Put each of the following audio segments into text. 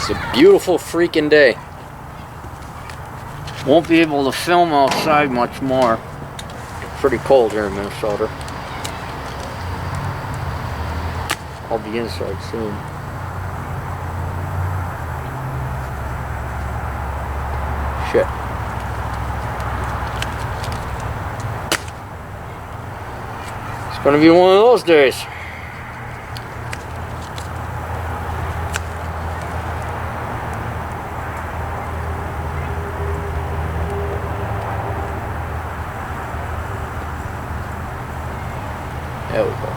It's a beautiful freaking day. Won't be able to film outside much more. Pretty cold here in Minnesota. I'll be inside soon. Shit. It's gonna be one of those days. There we go.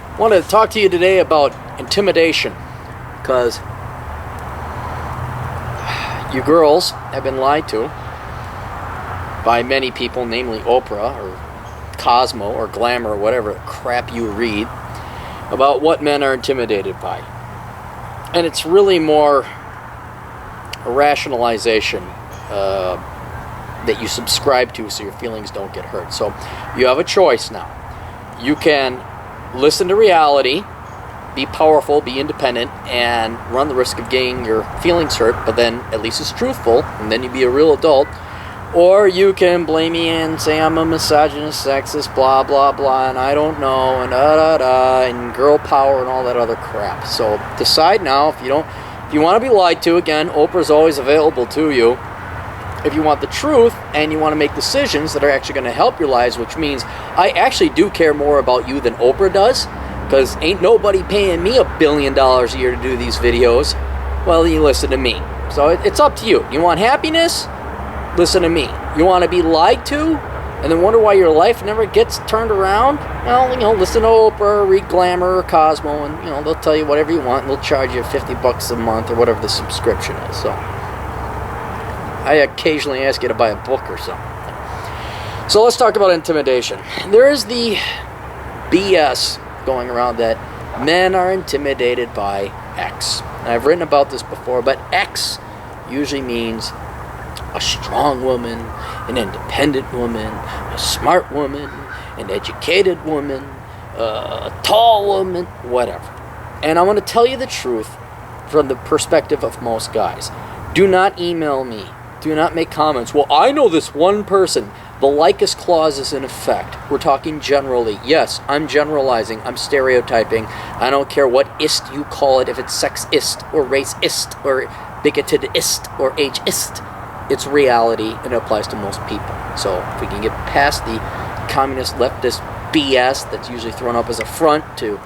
I wanted to talk to you today about intimidation, because you girls have been lied to by many people, namely Oprah or Cosmo or Glamour or whatever crap you read, about what men are intimidated by. And it's really more a rationalization that you subscribe to so your feelings don't get hurt. So you have a choice now. You can listen to reality, be powerful, be independent, and run the risk of getting your feelings hurt, but then at least it's truthful, and then you be a real adult. Or you can blame me and say I'm a misogynist, sexist, blah, blah, blah, and I don't know, and da-da-da, and girl power and all that other crap. So decide now. If you want to be lied to, again, Oprah's always available to you. If you want the truth and you want to make decisions that are actually going to help your lives, which means I actually do care more about you than Oprah does, because ain't nobody paying me $1 billion a year to do these videos. Well, you listen to me. So it's up to you. You want happiness? Listen to me. You want to be lied to and then wonder why your life never gets turned around? Well, listen to Oprah, read Glamour or Cosmo, and they'll tell you whatever you want, and they'll charge you $50 a month or whatever the subscription is. So I occasionally ask you to buy a book or something. So let's talk about intimidation. There is the BS going around that men are intimidated by X. And I've written about this before, but X usually means a strong woman, an independent woman, a smart woman, an educated woman, a tall woman, whatever. And I want to tell you the truth from the perspective of most guys. Do not email me. Do not make comments. Well, I know this one person. The Lycus clause is in effect. We're talking generally. Yes, I'm generalizing. I'm stereotyping. I don't care what ist you call it, if it's sexist or racist or bigotedist or ageist. It's reality, and it applies to most people. So if we can get past the communist leftist BS that's usually thrown up as a front to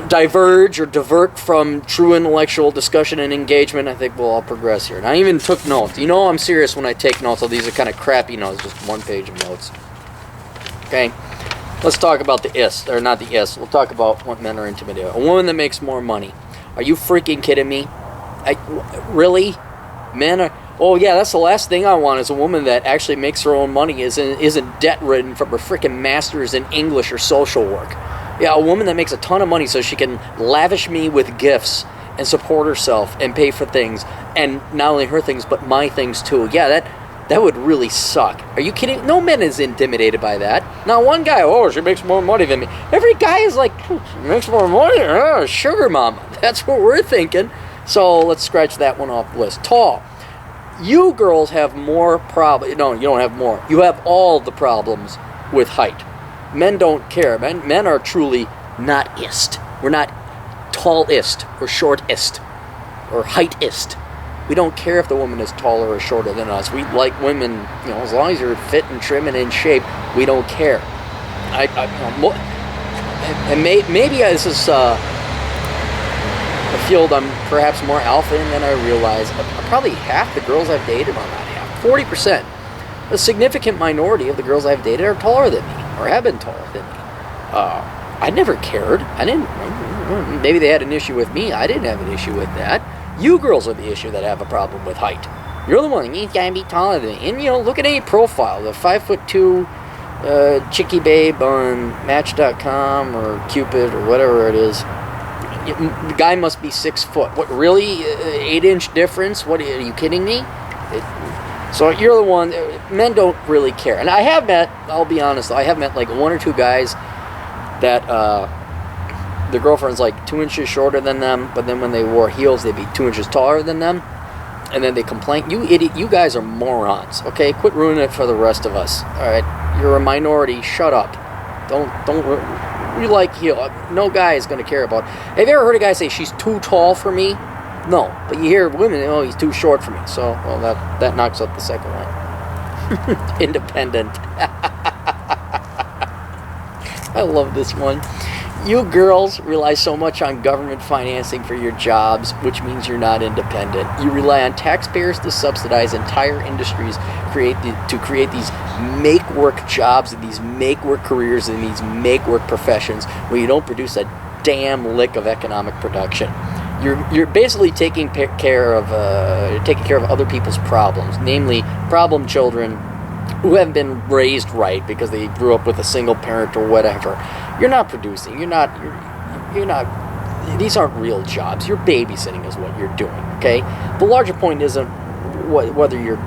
diverge or divert from true intellectual discussion and engagement, I think we'll all progress here. And I even took notes. You know I'm serious when I take notes, so these are kind of crappy notes, just one page of notes. Okay, let's talk about the ist, or not the ist. We'll talk about what men are intimidated. A woman that makes more money. Are you freaking kidding me? Really? Men are... Oh yeah, that's the last thing I want, is a woman that actually makes her own money, isn't debt-ridden from her freaking master's in English or social work. Yeah, a woman that makes a ton of money so she can lavish me with gifts and support herself and pay for things, and not only her things, but my things too. Yeah, that would really suck. Are you kidding? No man is intimidated by that. Not one guy, oh, she makes more money than me. Every guy is like, she makes more money? Oh, sugar mama. That's what we're thinking. So let's scratch that one off the list. Tall. You girls have more problems. No, you don't have more. You have all the problems with height. Men don't care. Men are truly not-ist. We're not tall-ist or short-ist or height-ist. We don't care if the woman is taller or shorter than us. We like women, as long as you're fit and trim and in shape, we don't care. Maybe this is a field I'm perhaps more alpha in than I realize. Probably half the girls I've dated, well, not half, 40%. A significant minority of the girls I've dated are taller than me, or have been taller than me. I never cared. Maybe they had an issue with me. I didn't have an issue with that. You girls are the issue that have a problem with height. You're the one, you gotta be taller than me. And, look at any profile. The 5'2" chickie babe on Match.com or Cupid or whatever it is. The guy must be 6 foot. What, really? 8-inch difference? What, are you kidding me? So you're the one. Men don't really care. And I have met, I'll be honest, I have met like one or two guys that their girlfriend's like 2 inches shorter than them, but then when they wore heels, they'd be 2 inches taller than them. And then they complain. You idiot, you guys are morons, okay? Quit ruining it for the rest of us, all right? You're a minority, shut up. You like heel. No guy is going to care about. Have you ever heard a guy say, she's too tall for me? No, but you hear women, oh, he's too short for me. So, well, that knocks out the second one. Independent. I love this one. You girls rely so much on government financing for your jobs, which means you're not independent. You rely on taxpayers to subsidize entire industries to create these make-work jobs and these make-work careers and these make-work professions where you don't produce a damn lick of economic production. You're basically taking care of other people's problems, namely problem children who haven't been raised right because they grew up with a single parent or whatever. You're not producing. You're not. These aren't real jobs. You're babysitting is what you're doing. Okay. The larger point isn't whether your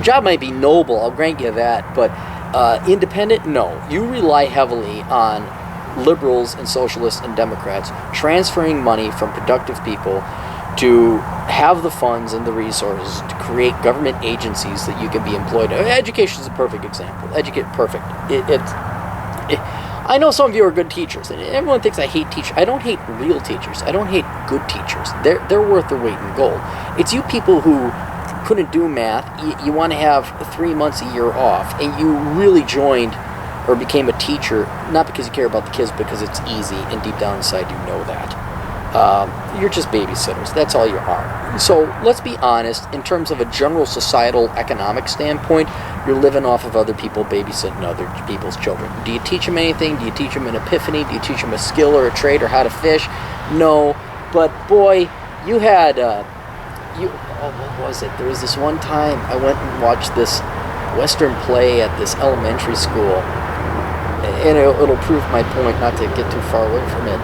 job might be noble. I'll grant you that, but independent, no. You rely heavily on liberals and socialists and Democrats transferring money from productive people to have the funds and the resources to create government agencies that you can be employed. Education is a perfect example. Perfect. I know some of you are good teachers, and everyone thinks I hate teachers. I don't hate real teachers. I don't hate good teachers. They're worth their weight in gold. It's you people who couldn't do math. You want to have 3 months a year off, and you really joined or became a teacher, not because you care about the kids, because it's easy, and deep down inside you know that. You're just babysitters. That's all you are. So let's be honest, in terms of a general societal economic standpoint, you're living off of other people babysitting other people's children. Do you teach them anything? Do you teach them an epiphany? Do you teach them a skill or a trade or how to fish? No. But boy, you had, what was it? There was this one time I went and watched this Western play at this elementary school, and it'll prove my point not to get too far away from it.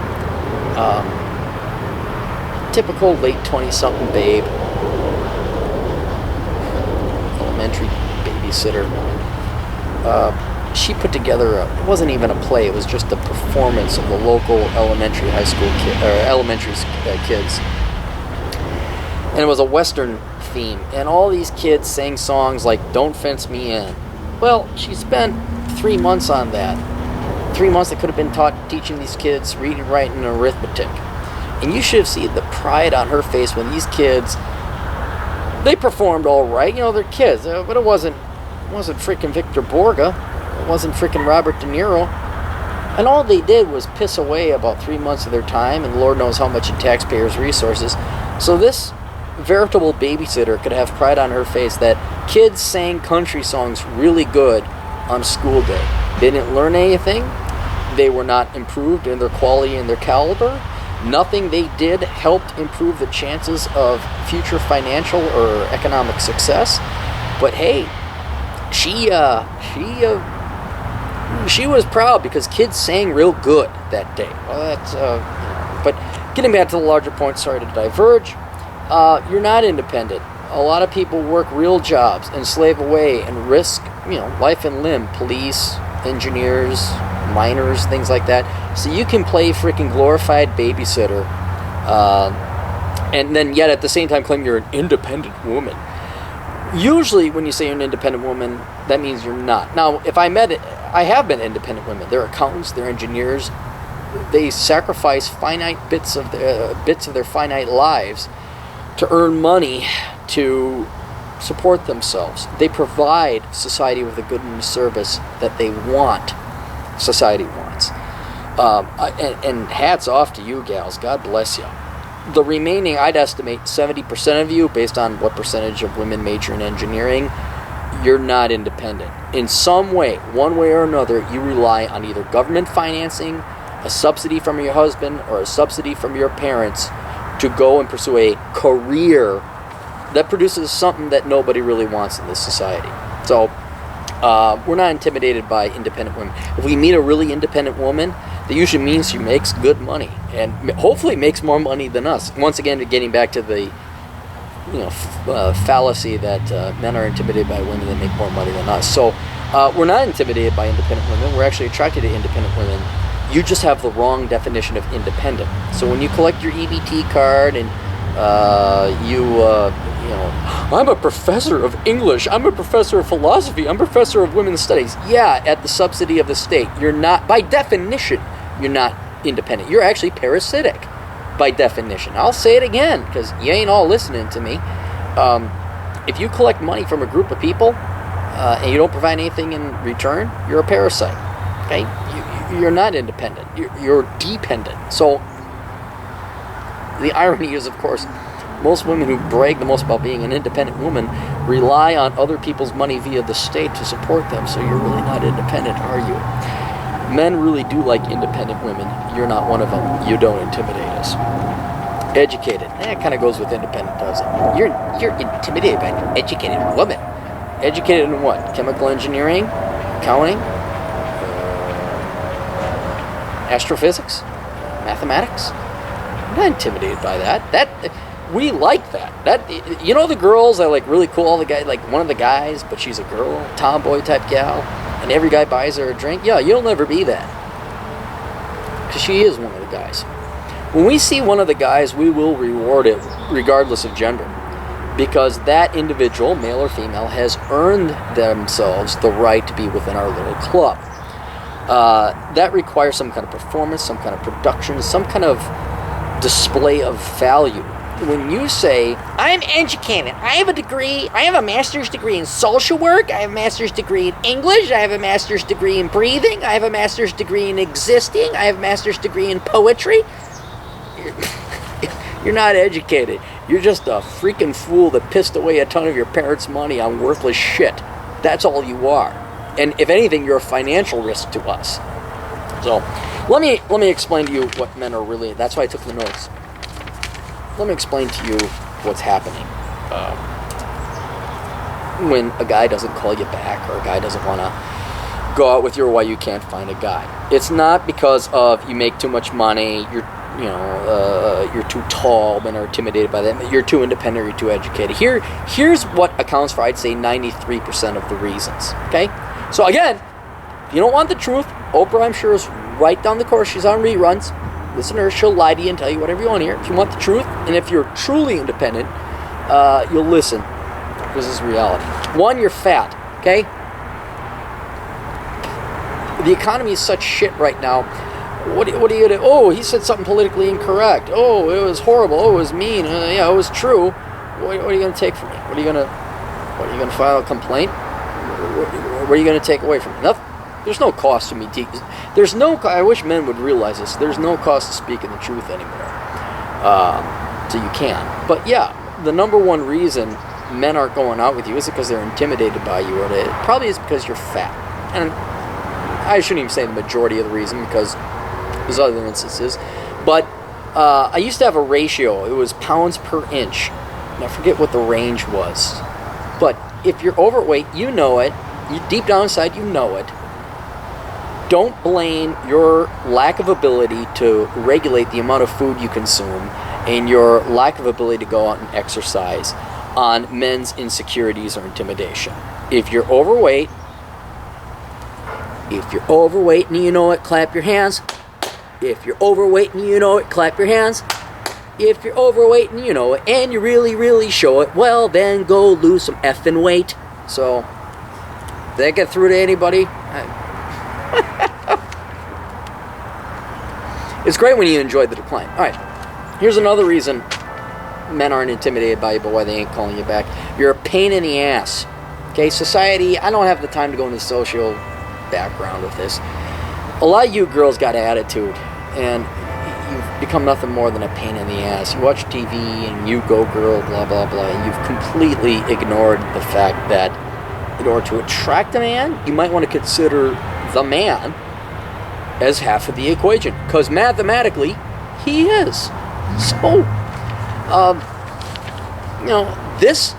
Typical late 20-something babe, elementary babysitter. She put together it wasn't even a play, it was just a performance of the local elementary kids. And it was a Western theme, and all these kids sang songs like "Don't Fence Me In." Well, she spent 3 months on that. 3 months that could have been teaching these kids reading, writing, and arithmetic. And you should have seen the pride on her face when these kids, they performed all right. You know, they're kids, but it wasn't freaking Victor Borga. It wasn't freaking Robert De Niro. And all they did was piss away about 3 months of their time, and Lord knows how much in taxpayers' resources. So this veritable babysitter could have pride on her face that kids sang country songs really good on school day. They didn't learn anything. They were not improved in their quality and their caliber. Nothing they did helped improve the chances of future financial or economic success. But hey, she was proud because kids sang real good that day. Well, but getting back to the larger point, sorry to diverge. You're not independent. A lot of people work real jobs and slave away and risk, life and limb. Police, engineers, miners, things like that. So you can play freaking glorified babysitter, and then yet at the same time claim you're an independent woman. Usually when you say you're an independent woman, that means you're not. Now, I have met independent women. They're accountants, they're engineers. They sacrifice finite bits of their finite lives to earn money to support themselves. They provide society with a good and service that they want. Society wants. And hats off to you gals. God bless you. The remaining, I'd estimate 70% of you, based on what percentage of women major in engineering, you're not independent. In some way, one way or another, you rely on either government financing, a subsidy from your husband, or a subsidy from your parents to go and pursue a career that produces something that nobody really wants in this society. So, we're not intimidated by independent women. If we meet a really independent woman, that usually means she makes good money and hopefully makes more money than us. Once again, getting back to the fallacy that men are intimidated by women that make more money than us. So we're not intimidated by independent women. We're actually attracted to independent women You just have the wrong definition of independent. So when you collect your EBT card and I'm a professor of English, I'm a professor of philosophy, I'm a professor of women's studies. Yeah, at the subsidy of the state. You're not, by definition, you're not independent. You're actually parasitic, by definition. I'll say it again, because you ain't all listening to me. If you collect money from a group of people and you don't provide anything in return, you're a parasite. Okay? You're not independent. You're dependent. So the irony is, of course, most women who brag the most about being an independent woman rely on other people's money via the state to support them. So you're really not independent, are you? Men really do like independent women. You're not one of them. You don't intimidate us. Educated. That kind of goes with independent, doesn't it? You're intimidated by an educated woman. Educated in what? Chemical engineering? Accounting? Astrophysics? Mathematics? I'm not intimidated by that. We like that. You know the girls that like really cool, all the guys, like one of the guys, but she's a girl, tomboy type gal, and every guy buys her a drink? Yeah, you'll never be that. Because she is one of the guys. When we see one of the guys, we will reward it regardless of gender. Because that individual, male or female, has earned themselves the right to be within our little club. That requires some kind of performance, some kind of production, some kind of display of value. When you say, I'm educated, I have a degree, I have a master's degree in social work, I have a master's degree in English, I have a master's degree in breathing, I have a master's degree in existing, I have a master's degree in poetry, you're not educated. You're just a freaking fool that pissed away a ton of your parents' money on worthless shit. That's all you are. And if anything, you're a financial risk to us. So, let me explain to you what men are really. That's why I took the notes. Let me explain to you what's happening when a guy doesn't call you back or a guy doesn't want to go out with you or why you can't find a guy. It's not because of you make too much money, you're too tall, men are intimidated by that, you're too independent, you're too educated. Here's what accounts for, I'd say, 93% of the reasons. Okay? So again, if you don't want the truth, Oprah, I'm sure, is right down the course. She's on reruns. Listen to her, she'll lie to you and tell you whatever you want to hear. If you want the truth, and if you're truly independent, you'll listen. This is reality. One, you're fat, okay? The economy is such shit right now. What are you going to... Oh, he said something politically incorrect. Oh, it was horrible. Oh, it was mean. Yeah, it was true. What are you going to take from me? What are you going to file a complaint? What are you going to take away from me? Nothing. There's no cost to me. I wish men would realize this. There's no cost to speaking the truth anymore. So you can. But yeah, the number one reason men aren't going out with you is because they're intimidated by you, or it probably is because you're fat. And I shouldn't even say the majority of the reason, because there's other instances. But I used to have a ratio. It was pounds per inch. And I forget what the range was. But if you're overweight, you know it. Deep down inside, you know it. Don't blame your lack of ability to regulate the amount of food you consume and your lack of ability to go out and exercise on men's insecurities or intimidation. If you're overweight and you know it, clap your hands. If you're overweight and you know it, clap your hands. If you're overweight and you know it, and you really, really show it, well, then go lose some effing weight. So, did that get through to anybody? It's great when you enjoy the decline. All right, here's another reason men aren't intimidated by you, but why they ain't calling you back. You're a pain in the ass. Okay, society, I don't have the time to go into the social background with this. A lot of you girls got attitude, and you've become nothing more than a pain in the ass. You watch TV and you go girl, blah, blah, blah, and you've completely ignored the fact that in order to attract a man, you might want to consider the man as half of the equation, because mathematically he is. So this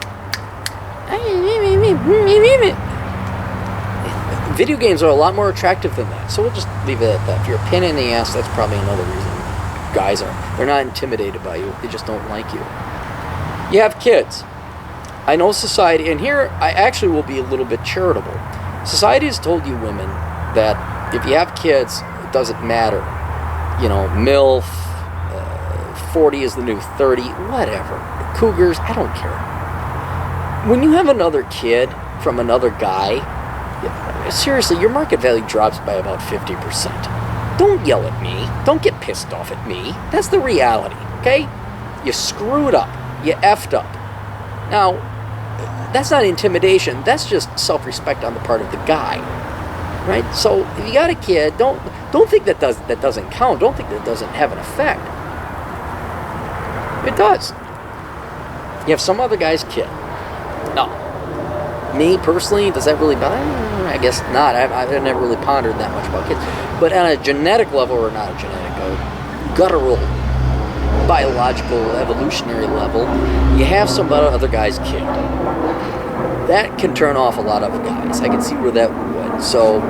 video games are a lot more attractive than that, so we'll just leave it at that. If you're a pain in the ass, that's probably another reason guys they're not intimidated by you, they just don't like you. You have kids. I know society, and here I actually will be a little bit charitable. Society has told you women that if you have kids, It doesn't matter. You know, MILF, 40 is the new 30, whatever. Cougars, I don't care. When you have another kid from another guy, seriously, your market value drops by about 50%. Don't yell at me. Don't get pissed off at me. That's the reality, okay? You screwed up. You effed up. Now, that's not intimidation. That's just self-respect on the part of the guy, right? So if you got a kid, don't think that doesn't count. Don't think that doesn't have an effect. It does. You have some other guy's kid. No. Me personally, does that really bother? I guess not. I've never really pondered that much about kids. But on a genetic level, or not a genetic, a guttural, biological, evolutionary level, you have some other guy's kid. That can turn off a lot of guys. I can see where that would. So,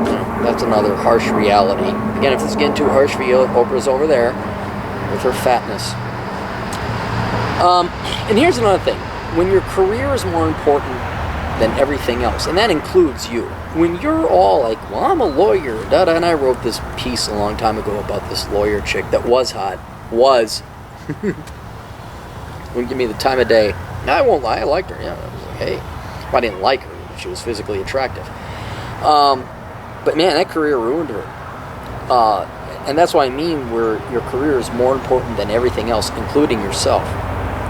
that's another harsh reality. Again, if it's getting too harsh for you, Oprah's over there with her fatness. And here's another thing. When your career is more important than everything else, and that includes you. When you're all like, well, I'm a lawyer, and I wrote this piece a long time ago about this lawyer chick that was hot. Wouldn't give me the time of day. I won't lie, I liked her. Yeah, I was like, hey. Well, I didn't like her, but she was physically attractive. But man, that career ruined her. And that's what I mean, where your career is more important than everything else, including yourself.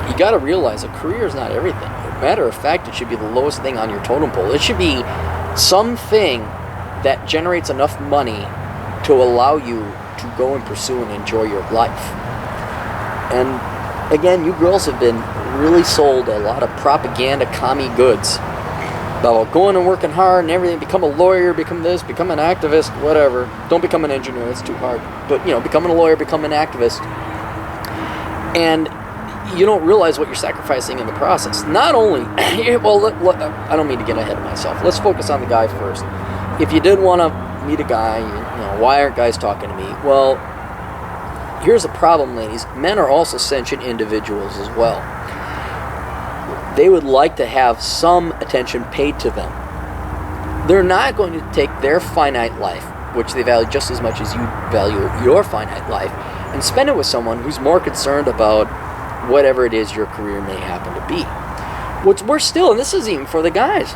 You got to realize a career is not everything. Matter of fact, it should be the lowest thing on your totem pole. It should be something that generates enough money to allow you to go and pursue and enjoy your life. And again, you girls have been really sold a lot of propaganda commie goods about going and working hard and everything. Become a lawyer, become this, become an activist, whatever. Don't become an engineer, that's too hard. But, becoming a lawyer, become an activist. And you don't realize what you're sacrificing in the process. Not only, I don't mean to get ahead of myself. Let's focus on the guy first. If you did want to meet a guy, why aren't guys talking to me? Well, here's a problem, ladies. Men are also sentient individuals as well. They would like to have some attention paid to them. They're not going to take their finite life, which they value just as much as you value your finite life, and spend it with someone who's more concerned about whatever it is your career may happen to be. What's worse still, and this isn't even for the guys,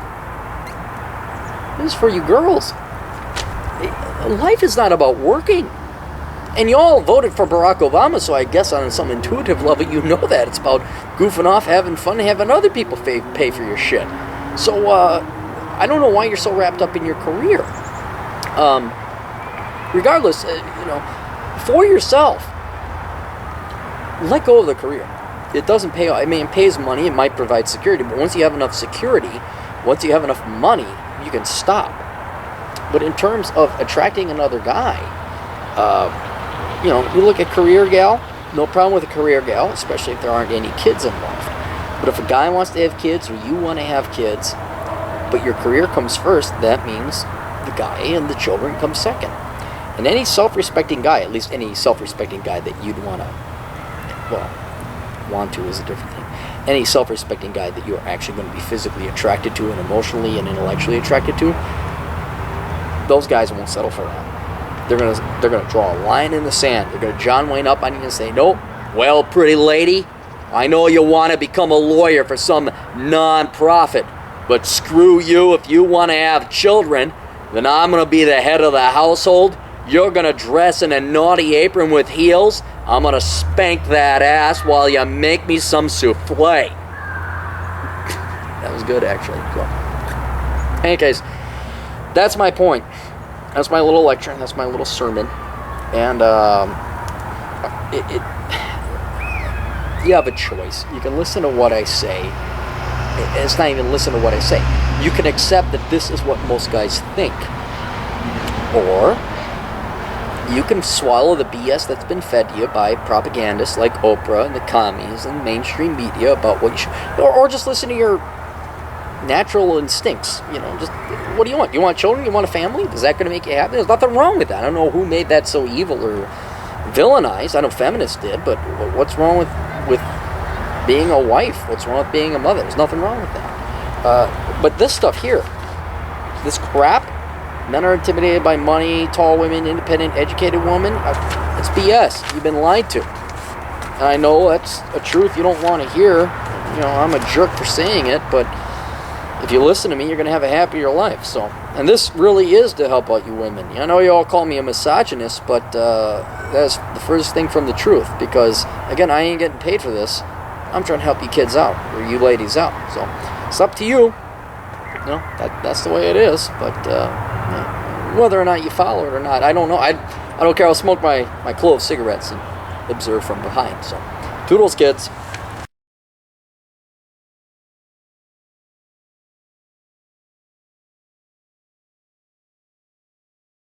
this is for you girls. Life is not about working. And you all voted for Barack Obama, so I guess on some intuitive level you know that. It's about goofing off, having fun, and having other people pay for your shit. So, I don't know why you're so wrapped up in your career. Regardless, for yourself, let go of the career. It doesn't pay. I mean, it pays money. It might provide security, but once you have enough security, once you have enough money, you can stop. But in terms of attracting another guy, you look at career gal. No problem with a career gal, especially if there aren't any kids involved. But if a guy wants to have kids, or you want to have kids, but your career comes first, that means the guy and the children come second. And any self-respecting guy, at least any self-respecting guy that you'd want to is a different thing. Any self-respecting guy that you are actually going to be physically attracted to and emotionally and intellectually attracted to, those guys won't settle for that. They're gonna draw a line in the sand. They're gonna John Wayne up on you and say, nope. Well, pretty lady, I know you want to become a lawyer for some non-profit, but screw you. If you want to have children, then I'm gonna be the head of the household. You're gonna dress in a naughty apron with heels. I'm gonna spank that ass while you make me some souffle. That was good, actually. So, anyways, that's my point. That's my little lecture. That's my little sermon. And you have a choice. You can listen to what I say. It's not even listen to what I say. You can accept that this is what most guys think. Or you can swallow the BS that's been fed to you by propagandists like Oprah and the commies and mainstream media about what you should, or just listen to your natural instincts. Just what do you want? You want children? You want a family? Is that going to make you happy? There's nothing wrong with that. I don't know who made that so evil or villainized. I know feminists did, but what's wrong with being a wife? What's wrong with being a mother? There's nothing wrong with that. But this stuff here, this crap, Men are intimidated by money, tall women, independent, educated women. It's BS. You've been lied to. And I know that's a truth you don't want to hear. You know, I'm a jerk for saying it, but if you listen to me, you're going to have a happier life. So, and this really is to help out you women. I know you all call me a misogynist, but that's the first thing from the truth. Because, again, I ain't getting paid for this. I'm trying to help you kids out, or you ladies out. So, it's up to you. You know, that's the way it is. But whether or not you follow it or not, I don't know. I don't care. I'll smoke my clove cigarettes and observe from behind. So, toodles, kids.